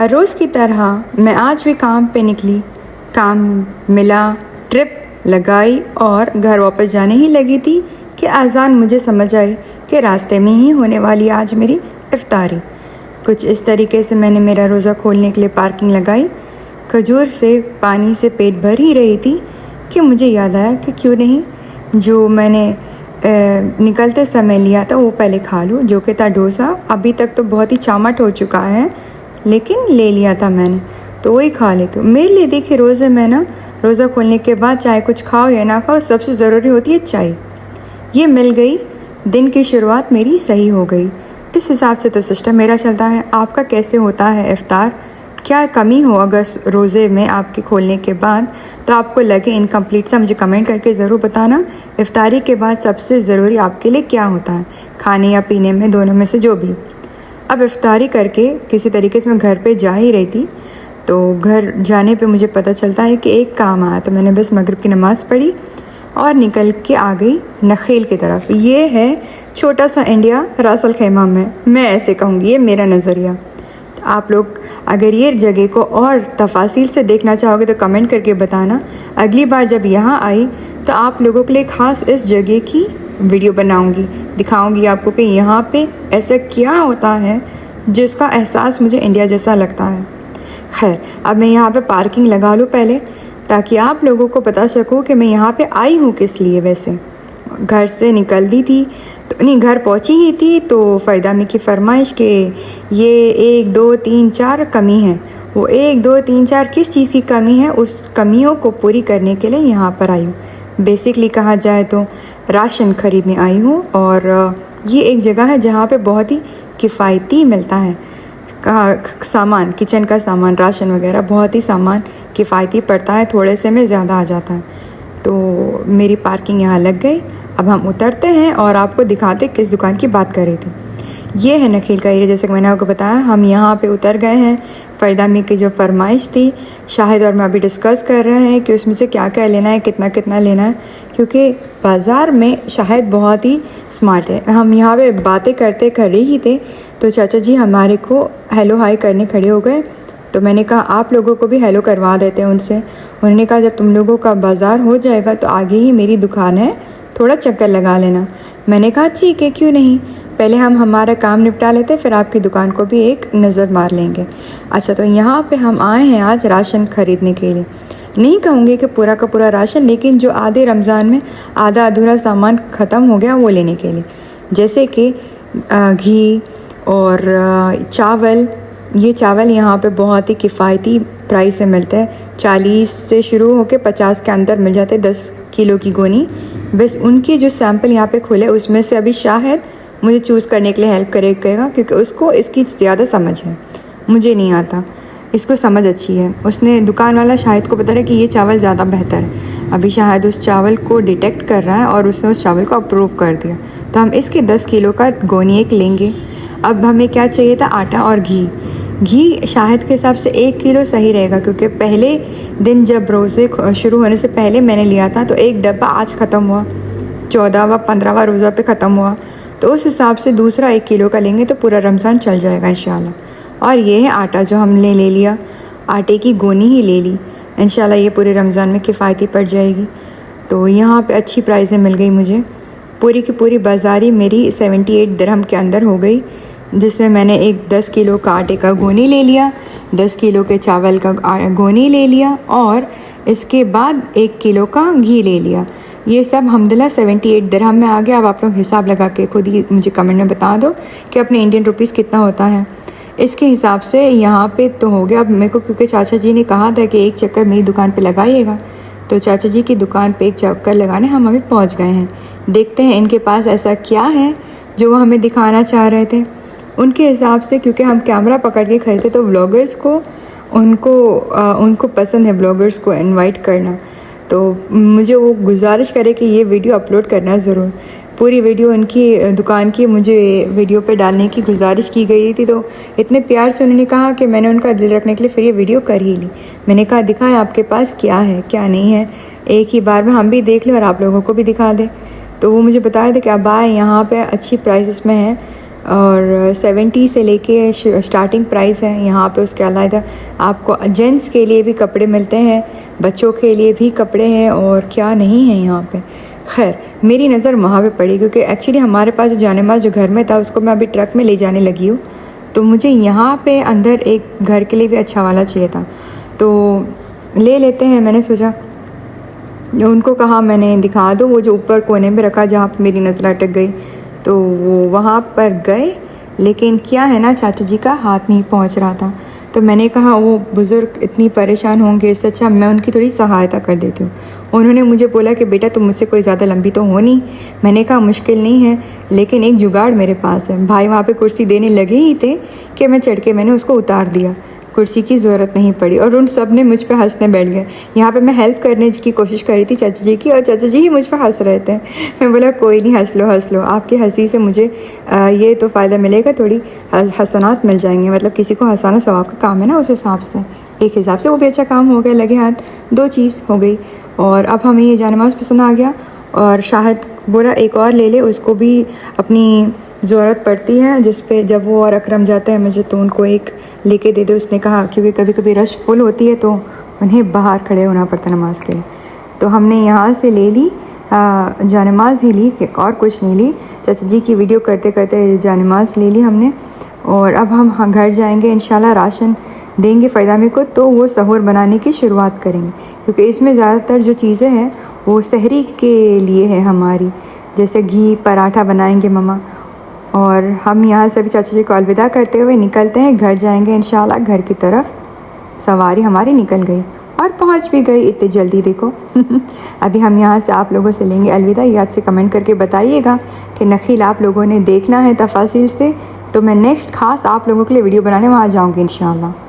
हर रोज़ की तरह मैं आज भी काम पे निकली। काम मिला, ट्रिप लगाई और घर वापस जाने ही लगी थी कि आज़ान मुझे समझ आई कि रास्ते में ही होने वाली आज मेरी इफ्तारी। कुछ इस तरीके से मैंने मेरा रोज़ा खोलने के लिए पार्किंग लगाई। खजूर से पानी से पेट भर ही रही थी कि मुझे याद आया कि क्यों नहीं जो मैंने निकलते समय लिया था वो पहले खा लूँ, जो कि था डोसा। अभी तक तो बहुत ही चामट हो चुका है, लेकिन ले लिया था मैंने, तो वही खा लेती हूँ। मेरे लिए देखिए रोज़े में ना, रोज़ा खोलने के बाद चाहे कुछ खाओ या ना खाओ, सबसे ज़रूरी होती है चाय। ये मिल गई, दिन की शुरुआत मेरी सही हो गई। इस हिसाब से तो सिस्टम मेरा चलता है। आपका कैसे होता है इफ्तार? क्या कमी हो अगर रोज़े में आपके खोलने के बाद तो आपको लगे इनकम्प्लीट सा, मुझे कमेंट करके ज़रूर बताना। इफ्तारी के बाद सबसे ज़रूरी आपके लिए क्या होता है, खाने या पीने में, दोनों में से जो भी। अब इफ्तारी करके किसी तरीके से मैं घर पे जा ही रही थी, तो घर जाने पे मुझे पता चलता है कि एक काम आया, तो मैंने बस मगरिब की नमाज़ पढ़ी और निकल के आ गई नखेल की तरफ। ये है छोटा सा इंडिया रास अल खैमा में, मैं ऐसे कहूँगी, ये मेरा नज़रिया। तो आप लोग अगर ये जगह को और तफासिल से देखना चाहोगे तो कमेंट करके बताना। अगली बार जब यहाँ आई तो आप लोगों के लिए ख़ास इस जगह की वीडियो बनाऊंगी, दिखाऊंगी आपको कि यहाँ पे ऐसा क्या होता है जिसका एहसास मुझे इंडिया जैसा लगता है। खैर, अब मैं यहाँ पे पार्किंग लगा लूँ पहले, ताकि आप लोगों को पता सकूँ कि मैं यहाँ पे आई हूँ किस लिए। वैसे घर से निकल दी थी, तो नहीं, घर पहुँची ही थी तो फ़रदामी की फरमाइश के ये 1 2 3 4 कमी है। वो 1 2 3 4 किस चीज़ की कमी है, उस कमियों को पूरी करने के लिए यहाँ पर आई हूँ। बेसिकली कहा जाए तो राशन ख़रीदने आई हूँ, और ये एक जगह है जहाँ पे बहुत ही किफ़ायती मिलता है सामान, किचन का सामान, राशन वगैरह, बहुत ही सामान किफ़ायती पड़ता है, थोड़े से में ज़्यादा आ जाता है। तो मेरी पार्किंग यहाँ लग गई। अब हम उतरते हैं और आपको दिखाते किस दुकान की बात कर रही थी। ये है नखील का एरिया, जैसे कि मैंने आपको बताया। हम यहाँ पे उतर गए हैं। फ़रदामी की जो फरमाइश थी, शाहिद और मैं अभी डिस्कस कर रहे हैं कि उसमें से क्या क्या लेना है, कितना कितना लेना है, क्योंकि बाज़ार में शाहिद बहुत ही स्मार्ट है। हम यहाँ पे बातें करते खड़े ही थे तो चाचा जी हमारे को हेलो हाय करने खड़े हो गए। तो मैंने कहा आप लोगों को भी हेलो करवा देते हैं उनसे। उन्होंने कहा जब तुम लोगों का बाज़ार हो जाएगा तो आगे ही मेरी दुकान है, थोड़ा चक्कर लगा लेना। मैंने कहा ठीक है, क्यों नहीं, पहले हम हमारा काम निपटा लेते, फिर आपकी दुकान को भी एक नज़र मार लेंगे। अच्छा, तो यहाँ पे हम आए हैं आज राशन ख़रीदने के लिए। नहीं कहूँगी कि पूरा का पूरा राशन, लेकिन जो आधे रमज़ान में आधा अधूरा सामान ख़त्म हो गया वो लेने के लिए, जैसे कि घी और चावल। ये चावल यहाँ पे बहुत ही किफ़ायती प्राइस से मिलता है। 40 से शुरू होकर 50 के अंदर मिल जाते हैं 10 किलो की गोनी। बस उनकी जो सैंपल यहाँ पे खुले, उसमें से अभी शाहिद मुझे चूज़ करने के लिए हेल्प करेगा, क्योंकि उसको इसकी ज़्यादा समझ है, मुझे नहीं आता। इसको समझ अच्छी है। उसने, दुकान वाला शाहिद को बता रहा है कि ये चावल ज़्यादा बेहतर है। अभी शाहिद उस चावल को डिटेक्ट कर रहा है और उसने उस चावल को अप्रूव कर दिया। तो हम इसके 10 किलो का गोनी एक लेंगे। अब हमें क्या चाहिए था, आटा और घी। घी शाहिद के हिसाब से 1 किलो सही रहेगा, क्योंकि पहले दिन जब रोज़े शुरू होने से पहले मैंने लिया था तो एक डब्बा आज ख़त्म हुआ, 14वां 15वां रोज़ा पे ख़त्म हुआ। तो उस हिसाब से दूसरा 1 किलो का लेंगे तो पूरा रमज़ान चल जाएगा इंशाल्लाह। और ये है आटा जो हमने ले लिया, आटे की गोनी ही ले ली। इंशाल्लाह ये पूरे रमज़ान में किफ़ायती पड़ जाएगी। तो यहाँ पे अच्छी प्राइसें मिल गई मुझे। पूरी की पूरी बाज़ारी मेरी 78 दिरहम के अंदर हो गई, जिसमें मैंने एक 10 किलो का आटे का गोनी ले लिया, 10 किलो के चावल का गोनी ले लिया, और इसके बाद 1 किलो का घी ले लिया। ये सब हमदुलिल्लाह 78 दिरहम में आ गया। अब आप लोग हिसाब लगा के खुद ही मुझे कमेंट में बता दो कि अपने इंडियन रुपीस कितना होता है। इसके हिसाब से यहाँ पे तो हो गया। अब मेरे को, क्योंकि चाचा जी ने कहा था कि एक चक्कर मेरी दुकान पे लगाइएगा, तो चाचा जी की दुकान पे एक चक्कर लगाने हम अभी पहुँच गए हैं। देखते हैं इनके पास ऐसा क्या है जो वो हमें दिखाना चाह रहे थे। उनके हिसाब से, क्योंकि हम कैमरा पकड़ के खरीदते तो व्लॉगर्स को उनको पसंद है व्लॉगर्स को इनवाइट करना, तो मुझे वो गुजारिश करे कि ये वीडियो अपलोड करना ज़रूर। पूरी वीडियो उनकी दुकान की मुझे वीडियो पे डालने की गुजारिश की गई थी, तो इतने प्यार से उन्होंने कहा कि मैंने उनका दिल रखने के लिए फिर ये वीडियो कर ही ली। मैंने कहा दिखाएं आपके पास क्या है क्या नहीं है, एक ही बार में हम भी देख लें और आप लोगों को भी दिखा दें। तो वो मुझे बताया था कि अब आए यहाँ पे अच्छी प्राइसेस में है। और 70 से लेके स्टार्टिंग प्राइस है यहाँ पे। उसके अलावा आपको जेंट्स के लिए भी कपड़े मिलते हैं, बच्चों के लिए भी कपड़े हैं और क्या नहीं है यहाँ पे। खैर मेरी नज़र वहाँ पे पड़ी क्योंकि एक्चुअली हमारे पास जो जानेमाज़ जो घर में था उसको मैं अभी ट्रक में ले जाने लगी हूँ, तो मुझे यहाँ पे अंदर एक घर के लिए भी अच्छा वाला चाहिए था, तो ले लेते हैं। मैंने सोचा, उनको कहा मैंने दिखा दो वो जो ऊपर कोने में रखा जहाँ पे मेरी नज़र अटक गई, तो वो वहाँ पर गए, लेकिन क्या है ना चाचा जी का हाथ नहीं पहुँच रहा था। तो मैंने कहा वो बुज़ुर्ग इतनी परेशान होंगे, इससे अच्छा मैं उनकी थोड़ी सहायता कर देती हूँ। उन्होंने मुझे बोला कि बेटा तुम मुझसे कोई ज़्यादा लंबी तो हो नहीं। मैंने कहा मुश्किल नहीं है, लेकिन एक जुगाड़ मेरे पास है। भाई वहाँ पे कुर्सी देने लगे ही थे कि मैं चढ़ के मैंने उसको उतार दिया, कुर्सी की ज़रूरत नहीं पड़ी और उन सब ने मुझ पे हंसने बैठ गए। यहाँ पे मैं हेल्प करने की कोशिश कर रही थी चाचा जी की, और चाचा जी ही मुझ पे हंस रहे थे। मैं बोला कोई नहीं, हंस लो, आपकी हंसी से मुझे ये तो फ़ायदा मिलेगा, थोड़ी हसनात मिल जाएंगे। मतलब किसी को हंसाना सवाब का काम है ना, उस हिसाब से एक हिसाब से वो भी अच्छा काम हो गया, लगे हाथ 2 चीज़ हो गई। और अब हमें ये जानेमाज़ पसंद आ गया और शाहिद बोला एक और ले ले, उसको भी अपनी ज़रूरत पड़ती है जिस पे जब वो और अकरम जाते हैं मुझे, तो उनको एक लेके दे दे उसने कहा, क्योंकि कभी कभी रश फुल होती है तो उन्हें बाहर खड़े होना पड़ता नमाज़ के लिए। तो हमने यहाँ से ले ली जानेमाज़ ही ली, और कुछ नहीं ली। चाचा जी की वीडियो करते करते जानेमाज़ ले ली हमने। और अब हम घर जाएंगे इंशाल्लाह, राशन देंगे फ़रदामी को, तो वो सहूर बनाने की शुरुआत करेंगे, क्योंकि इसमें ज़्यादातर जो चीज़ें हैं वो सहरी के लिए है हमारी, जैसे घी पराठा बनाएंगे मम्मा। और हम यहाँ से भी चाचा जी को अलविदा करते हुए निकलते हैं, घर जाएंगे इंशाल्लाह। घर की तरफ सवारी हमारी निकल गई और पहुँच भी गई इतनी जल्दी, देखो। अभी हम यहाँ से आप लोगों से लेंगे अलविदा। याद से कमेंट करके बताइएगा कि नखील आप लोगों ने देखना है तफासिल से, तो मैं नेक्स्ट खास आप लोगों के लिए वीडियो बनाने वहाँ जाऊँगी इंशाल्लाह।